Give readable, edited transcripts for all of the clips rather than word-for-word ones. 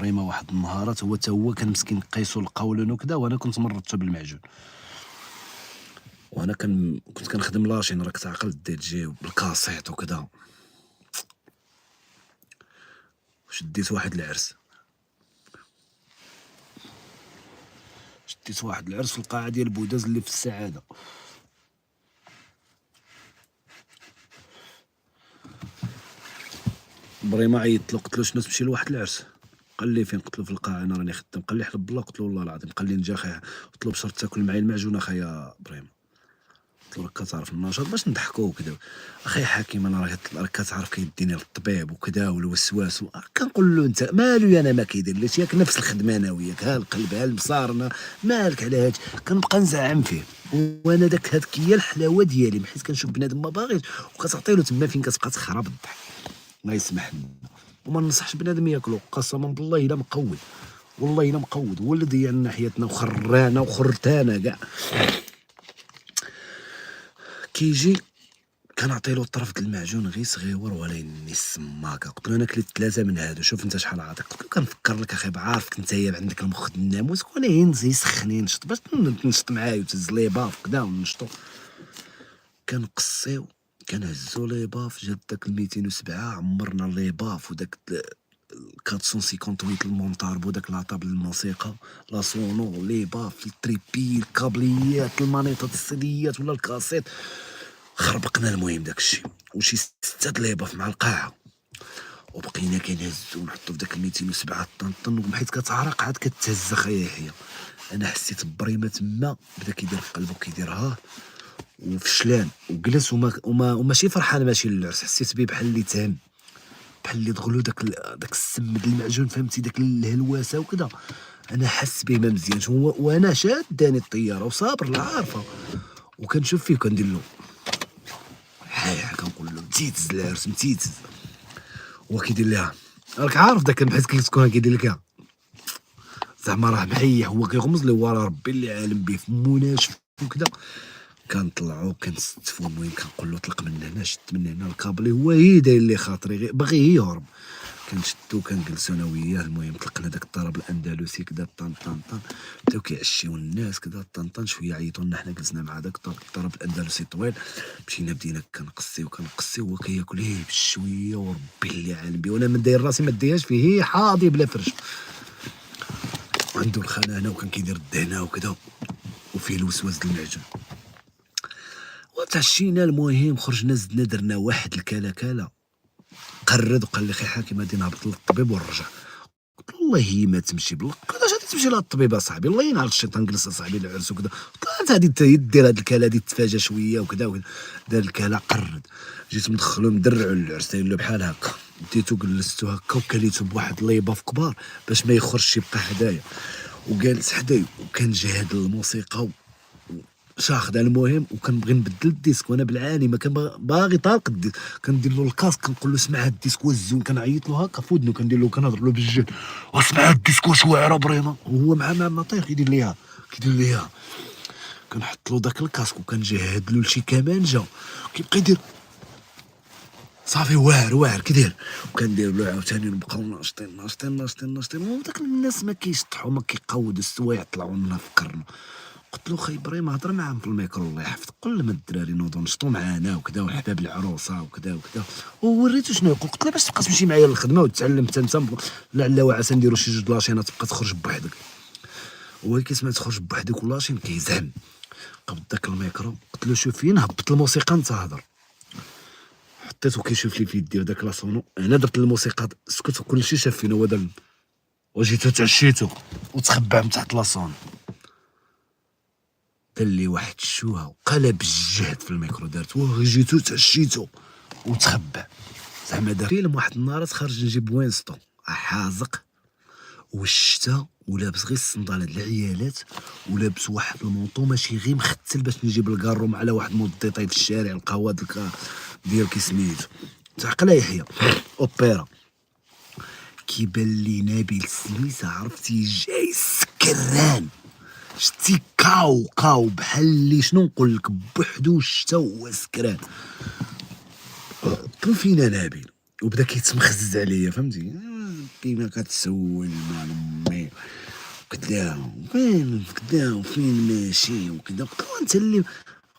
بريمة واحد النهارات هو تا هو كان مسكين قيسو القولون وكذا، وانا كنت مرضته بالمعجون، وانا كنت كنخدم لاشين، راك تعقل دي جي بالكاسيط وكذا. شديت واحد العرس في القاعة ديال بوداز اللي في السعادة. بريمة عيطت له قلت له شنو تمشي لواحد العرس؟ قال لي فين؟ قلت له في القاعة انا راني خدام. قال لي حلف بالله. قلت له والله العظيم. قال لي نجا اخي. قلت له بشرط تاكل معايا المعجون اخايا بريمة. قلت له راك كتعرف النشاط باش نضحكوا وكذا. اخي حكيم انا راك كتعرف كيديني للطبيب وكذا والوسواس كنقول له انت مالو انا ما كيدير ليش، ياك نفس الخدمه انا وياك، ها القلب ها المصارنه مالك على هاد. كنبقى نزعم فيه، وانا هذيك هي الحلاوه ديالي، حيت كنشوف بنادم ما باغيش وكتعطي له تما فين كتبقى تخرب الضحك. الله يسمح لنا. وما ننصحش بنادم ياكلو قسما بالله الا مقود، والله الا مقود، هو اللي ضيع لنا حياتنا وخرانا وخرتانا كاع. كيجي كنعطيلو الطرف د المعجون غير صغيور ولا يني السماكه. قلت له انا كليت 3 من هادو، شوف انت شحال عاطيك. قلت له كنفكر لك اخي بعارفك نتايا عندك المخ د الناموس، وانا ينزي يسخني نشط باش تنشط معايا وتهز لي باف كدا ونشطو. كنقصيو كنهزو لي باف، جات داك 207 عمرنا لي باف وداك 458 المونطاربو داك لاطابل الموسيقى لا سونو لي باف التريبي الكابليات المانيطات السيديات ولا الكاسيت خربقنا. المهم داك الشيء وشي 6 د لي باف مع القاعه، وبقينا كنهزو ونحطو في داك 207 طن وحيت كتعرق عاد كتهز اخايا يحيى. انا حسيت بريمه تما بدا كيدير في قلبو كيدير وفشلان وجلس وماشي فرحان ماشي للعرس. حسيت بيه بحال اللي تهم، بحال اللي دغلو داك السم د المعجون، فهمتي داك الهلواسه وكذا. انا حس به ما مزيانش، وانا شاداني الطياره وصابر لا عارفه، وكنشوف فيه وكندير له حايح كنقول له متيتز العرس متيتز. هو كيدير ليها راك عارف داك بحال كيسكون كيدير لك زعما راه محيح، هو كيغمز لي ورا ربي اللي عالم به فمو ناشف وكذا. كنطلعو كنستفو، المهم كنقول له طلق من هنا، شد من هنا الكابلي، هو هي داير لي خاطري غير باغي يهرب. كنشدو كنجلسو انا وياه، المهم طلقنا داك الطرب الاندلسي كدا طن طن طن، بداو كيعشيو الناس كدا طن طن، شويه عيطوا لنا، حنا جلسنا مع داك الطرب الاندلسي طويل. بدينا كنقصيو هو كياكل بشويه وربي اللي عالم بيه، وانا من داير راسي ما ديهاش فيه، هي حاضي بلا فرش. عنده الخانه هنا وكان كيدير الدهنه وكذا، وفيه الوسواس د المعجون. وتعشينا، المهم خرجنا زدنا درنا واحد الكلاكله، قرد وقال لي خي حاكم غادي نهبط للطبيب ونرجع. قلت له والله ما تمشي بالله. كيفاش غادي تمشي للطبيب اصاحبي؟ الله ينعل الشيطان، جلس اصاحبي العرس وكذا. قلت له غادي دير هاد الكلا هادي تفاجا شويه وكذا دار الكلا قرد. جيت مدخلو مدرعو للعرس داير له بحال هكا، ديتو جلستو هكا وكليتو بواحد ليباف كبار باش ما يخرجش يبقى حدايا، وجالس حدايا وكنجهد الموسيقى شاخدها. المهم وكنبغي نبدل الديسك وانا بالعاني ما كان باغي طالق الديسك. كندير له الكاسك كنقول له اسمع هاد الديسك والزون، كنعيط له هكا في ودنو، كندير له كنهضر له بالجد واسمع هاد الديسك واش واعره بريمه، وهو مع ما طيح كيدير ليها. كنحط له داك الكاسك وكنجهد له لشي كمانجه، كيبقى يدير صافي واعر كيدير، وكندير له عاوتاني نبقاو ناشطين وداك الناس ما كيشطحوا ما كيقودوا السوايع طلعوا لنا في قرنا. قلت له خاي ابراهيم هضر معاهم في الميكرو الله يحفظك، قول لهم الدراري نوضوا نشطوا معانا وكذا وحباب العروسه وكذا ووريتو شنو يقول. قلت له باش تبقى تمشي معايا للخدمه وتعلم حتى انت، لعل وعسى نديرو شي 2 لاشينات تبقى تخرج بوحدك. هو كيسمع تخرج بوحدك ولاشين كيزعم. قبض داك الميكرو قلت له شوف فين هبط الموسيقى انت هضر. حطيتو كيشوف لي في يدي داك لاصونو، انا درت الموسيقى سكت وكلشي شاف فينا. هو دار وجيتو تعشيتو وتخبى من تحت لاصونو، دار لي واحد الشوهه وقلب الجهد في الميكرو، دارت جيتو تعشيتو وتخبى. زعما دار فيلم واحد النهار خارج نجيب وينستون حازق والشتا ولابس غير الصنداله د العيالات، ولابس واحد المونطو ماشي غير مختل باش نجيب الكاروم على واحد موديطاي في الشارع القهوه ديال كيسميتو تعقل يحيى اوبيرا. كيبان لي نبيل سميسه عرفتي جاي سكران، شتي كاو بحال اللي شنو نقول لك بوحدو الشتا هو سكران. قلت له فينا نبيل، وبدا كيتمخزز عليا فهمتي، كيما كتسول مال امي وكدا، وفين ماشي وكدا. قلت له انت اللي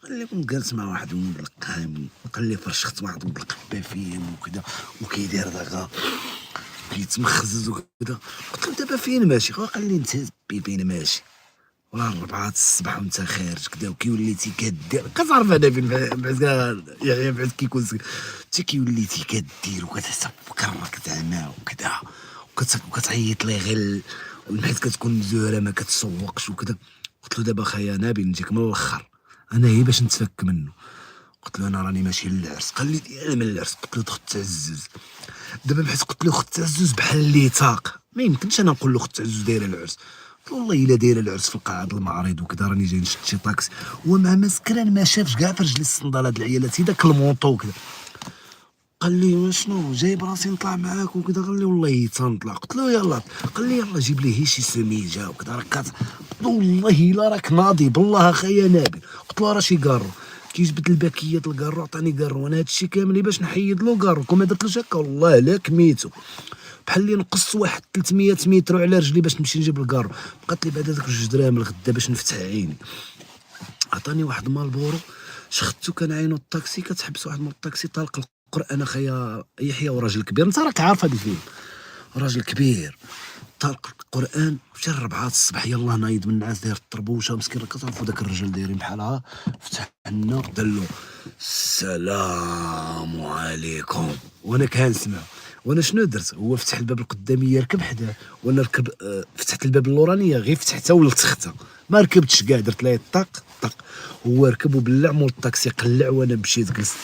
قال لي كنت جالس مع واحد من القهامي، قال لي فرشخت واحد من القبه فيهم وكدا وكيدير داكا كيتمخزز وكدا. قلت له دابا فين ماشي؟ قال لي انت فين ماشي ولا 4 الصباح وانت خارج كدا وكيوليتي كدير. كتعرف انا فين بعدا يعني بعد كيكون انت كيوليتي كدير وكتحس بكرك زعما وكدا وكتعيط لي غير حيت كتكون مزوره ما كتسوقش وكدا. قلت له دابا خايا نبيل نجيك من الاخر، انا هي باش نتفك منه. قلت له انا راني ماشي للعرس. قال لي انا من العرس. قلت له خت عزوز دابا بحيت قلت له خت عزوز بحال اللي طاق، ما يمكنش انا نقول له خت عزوز دايره العرس. قلت له والله الا دايره العرس في القاعه ديال المعارض وكذا راني جاي نشد شي طاكسي. هو مع مسكران ما شافش كاع في رجلي الصندال هاد العيالات داك المونطو وكذا. قال لي شنو جايب راسي نطلع معاك وكذا؟ قال لي والله تنطلع. قلت له يلا. قال لي يلا جيب لي شي سميجه وكذا راك قلت له والله الا راك ناضي بالله اخايا نابل. قلت له راه شي كارو كيجبد الباكيات الكارو عطاني كارو وانا هادشي كامل باش نحيد له كارو كما درتلوش هكا والله لا كميتو بحال اللي نقصت واحد 300 متر على رجلي باش نمشي نجيب الكارو. بقات لي بعدا داك 2 دراهم الغدا باش نفتح عيني. عطاني واحد مالبورو شختو كنعينو الطاكسي كتحبس واحد من الطاكسي طالق القران اخايا يحيى وراجل كبير انت راك عارف هاد الفيلم راجل كبير طالق القران مشى 4 الصباح يلاه نايض من النعاس داير الطربوشه مسكين كتعرفوا داك الرجال دايرين بحالها فتح لنا دار له السلام عليكم وانا كنسمع. وانا شنو درت؟ هو فتح الباب القدامي يركب حداه وانا ركب فتحت الباب اللورانيه غير فتحتها ولت تختها ما ركبتش كاع درت ليه طق طق. هو ركب وبلع مول الطاكسي قلع وانا مشيت جلست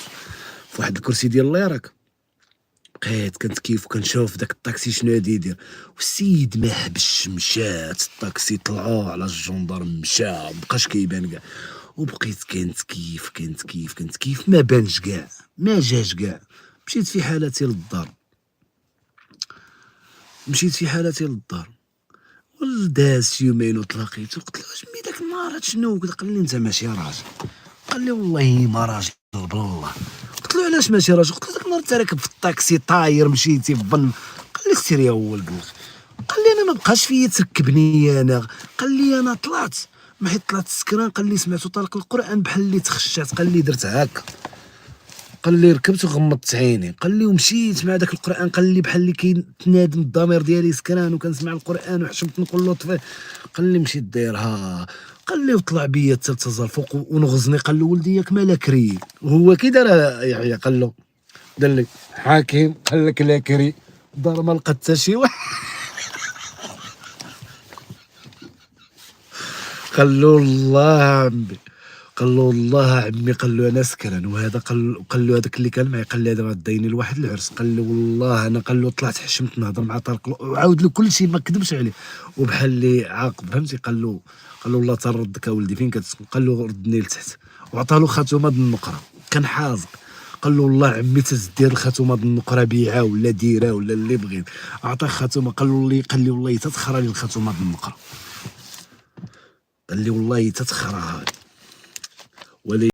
في واحد الكرسي ديال الله راك بقيت كنتكيف وكنشوف داك الطاكسي شنو غادي يدير. والسيد ما حبش مشات الطاكسي طلعوه على الجندرم مشى مبقاش كيبان كاع. وبقيت كنتكيف ما بانش كاع ما جاش كاع. مشيت في حالتي للدار وداز شي يومين وتلاقيتو. قلت له جمي داك النهار هاد شنو كدا؟ قال لي انت ماشي راجل. قال لي والله ما راجل بالله. قلت له علاش ماشي راجل؟ قلت له داك النهار انت راكب في الطاكسي طاير مشيتي في الظن. قال لي سير يا هو القلق. قال لي انا ما بقاش فيا تركبني انا. قال لي انا طلعت ما حيت طلعت سكران. قال لي سمعتو طالق القران بحال اللي تخشات. قال لي درت هكا. قال لي ركبت وغمضت عيني. قال لي ومشيت مع داك القران. قال لي بحال اللي كيتنادم الضمير ديالي سكران وكنسمع القران وحشمت نقول له طفي. قال لي مشيت دايرها. قال لي وطلع بيا الثالثه الفوق ونغزني. قال له ولدي ياك مالا كري. وهو كي دار يحيى قال له دار لي حاكم قال لك لا كري دار ما لقى حتى شي واحد. قال له والله عمي قال له والله عمي قال له انا سكران وهذا قال له هذاك اللي كان معي قال لي هذا غدايني لواحد العرس. قال له والله انا قال له طلعت حشمت نهضر مع طارق وعاود له كل شيء ما كذبش عليه وبحال اللي عاقب فهمتي. قال له والله تردك اولدي فين كتسكن؟ قال له ردني لتحت وعطاه له خاتومه د النقره كان حازق. قال له والله عمي تدير الخاتومه د النقره بيعها ولا ديرها ولا اللي بغيت. عطاه خاتومه قال لي والله تتخرى لي الخاتومه د النقره. قال لي والله تتخرى هذه